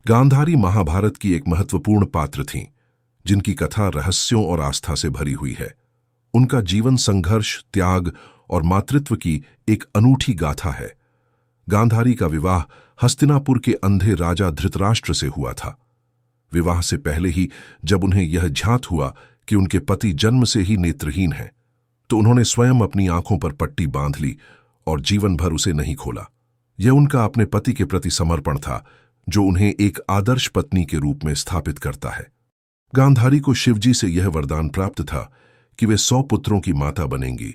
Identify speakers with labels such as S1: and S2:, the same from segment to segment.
S1: गांधारी महाभारत की एक महत्वपूर्ण पात्र थीं, जिनकी कथा रहस्यों और आस्था से भरी हुई है। उनका जीवन संघर्ष, त्याग और मातृत्व की एक अनूठी गाथा है। गांधारी का विवाह हस्तिनापुर के अंधे राजा धृतराष्ट्र से हुआ था। विवाह से पहले ही जब उन्हें यह ज्ञात हुआ कि उनके पति जन्म से ही नेत्रहीन हैं, तो उन्होंने स्वयं अपनी आंखों पर पट्टी बांध ली और जीवन भर उसे नहीं खोला। यह उनका अपने पति के प्रति समर्पण था, जो उन्हें एक आदर्श पत्नी के रूप में स्थापित करता है। गांधारी को शिवजी से यह वरदान प्राप्त था कि वे 100 पुत्रों की माता बनेंगी।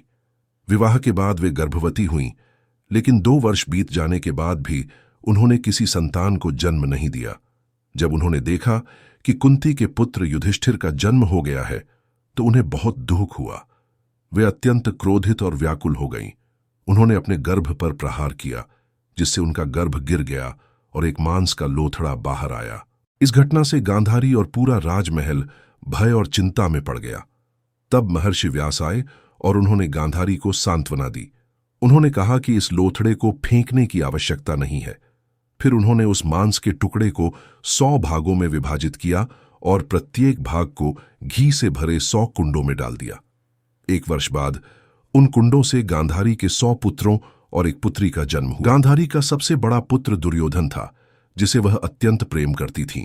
S1: विवाह के बाद वे गर्भवती हुईं, लेकिन 2 वर्ष बीत जाने के बाद भी उन्होंने किसी संतान को जन्म नहीं दिया। जब उन्होंने देखा कि कुंती के पुत्र युधिष्ठिर का जन्म हो गया है, तो उन्हें बहुत दुख हुआ। वे अत्यंत क्रोधित और व्याकुल हो गईं। उन्होंने अपने गर्भ पर प्रहार किया, जिससे उनका गर्भ गिर गया और एक मांस का लोथड़ा बाहर आया। इस घटना से गांधारी और पूरा राजमहल भय और चिंता में पड़ गया। तब महर्षि व्यास आए और उन्होंने गांधारी को सांत्वना दी। उन्होंने कहा कि इस लोथड़े को फेंकने की आवश्यकता नहीं है। फिर उन्होंने उस मांस के टुकड़े को 100 भागों में विभाजित किया और प्रत्येक भाग को घी से भरे 100 कुंडों में डाल दिया। 1 वर्ष बाद उन कुंडों से गांधारी के 100 पुत्रों और एक पुत्री का जन्म हुआ। गांधारी का सबसे बड़ा पुत्र दुर्योधन था, जिसे वह अत्यंत प्रेम करती थीं।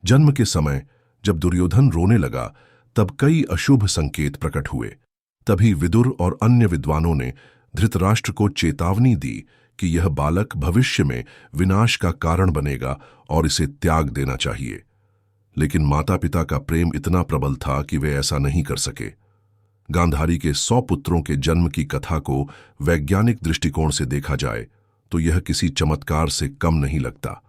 S1: जन्म के समय जब दुर्योधन रोने लगा, तब कई अशुभ संकेत प्रकट हुए। तभी विदुर और अन्य विद्वानों ने धृतराष्ट्र को चेतावनी दी कि यह बालक भविष्य में विनाश का कारण बनेगा और इसे त्याग देना चाहिए। लेकिन माता पिता का प्रेम इतना प्रबल था कि वे ऐसा नहीं कर सके। गांधारी के 100 पुत्रों के जन्म की कथा को वैज्ञानिक दृष्टिकोण से देखा जाए तो यह किसी चमत्कार से कम नहीं लगता।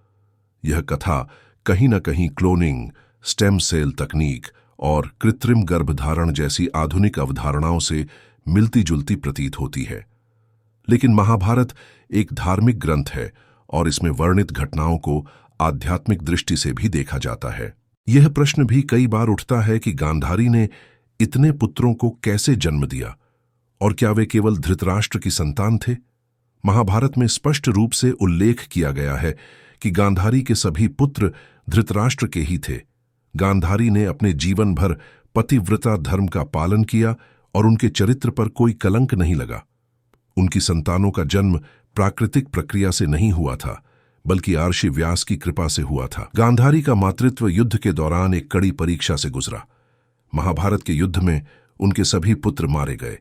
S1: यह कथा कहीं न कहीं क्लोनिंग, स्टेम सेल तकनीक और कृत्रिम गर्भधारण जैसी आधुनिक अवधारणाओं से मिलती जुलती प्रतीत होती है। लेकिन महाभारत एक धार्मिक ग्रंथ है और इसमें वर्णित घटनाओं को आध्यात्मिक दृष्टि से भी देखा जाता है। यह प्रश्न भी कई बार उठता है कि गांधारी ने इतने पुत्रों को कैसे जन्म दिया, और क्या वे केवल धृतराष्ट्र की संतान थे? महाभारत में स्पष्ट रूप से उल्लेख किया गया है कि गांधारी के सभी पुत्र धृतराष्ट्र के ही थे। गांधारी ने अपने जीवन भर पतिव्रता धर्म का पालन किया और उनके चरित्र पर कोई कलंक नहीं लगा। उनकी संतानों का जन्म प्राकृतिक प्रक्रिया से नहीं हुआ था, बल्कि महर्षि व्यास की कृपा से हुआ था। गांधारी का मातृत्व युद्ध के दौरान एक कड़ी परीक्षा से गुजरा। महाभारत के युद्ध में उनके सभी पुत्र मारे गए।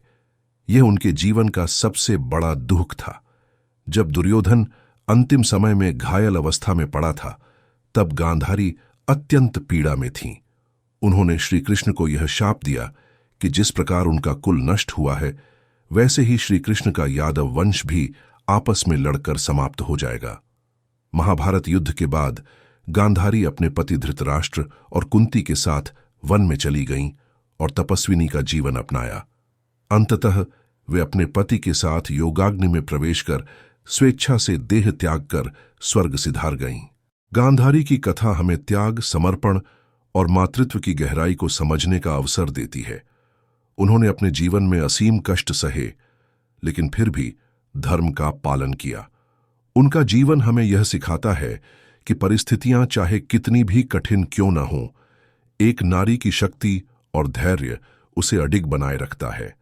S1: यह उनके जीवन का सबसे बड़ा दुख था। जब दुर्योधन अंतिम समय में घायल अवस्था में पड़ा था, तब गांधारी अत्यंत पीड़ा में थीं। उन्होंने श्री कृष्ण को यह शाप दिया कि जिस प्रकार उनका कुल नष्ट हुआ है, वैसे ही श्री कृष्ण का यादव वंश भी आपस में लड़कर समाप्त हो जाएगा। महाभारत युद्ध के बाद गांधारी अपने पति धृतराष्ट्र और कुंती के साथ वन में चली गईं और तपस्विनी का जीवन अपनाया। अंततः वे अपने पति के साथ योगाग्नि में प्रवेश कर स्वेच्छा से देह त्याग कर स्वर्ग सिधार गईं। गांधारी की कथा हमें त्याग, समर्पण और मातृत्व की गहराई को समझने का अवसर देती है। उन्होंने अपने जीवन में असीम कष्ट सहे, लेकिन फिर भी धर्म का पालन किया। उनका जीवन हमें यह सिखाता है कि परिस्थितियां चाहे कितनी भी कठिन क्यों न हों, एक नारी की शक्ति और धैर्य उसे अडिग बनाए रखता है।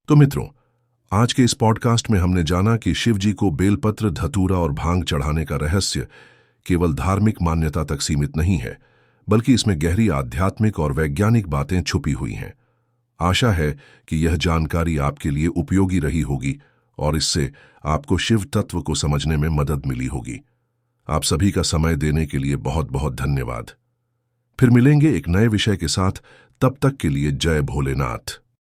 S1: तो मित्रों, आज के इस पॉडकास्ट में हमने जाना कि शिव जी को बेलपत्र, धतूरा और भांग चढ़ाने का रहस्य केवल धार्मिक मान्यता तक सीमित नहीं है, बल्कि इसमें गहरी आध्यात्मिक और वैज्ञानिक बातें छुपी हुई हैं। आशा है कि यह जानकारी आपके लिए उपयोगी रही होगी और इससे आपको शिव तत्व को समझने में मदद मिली होगी। आप सभी का समय देने के लिए बहुत बहुत धन्यवाद। फिर मिलेंगे एक नए विषय के साथ, तब तक के लिए जय भोलेनाथ।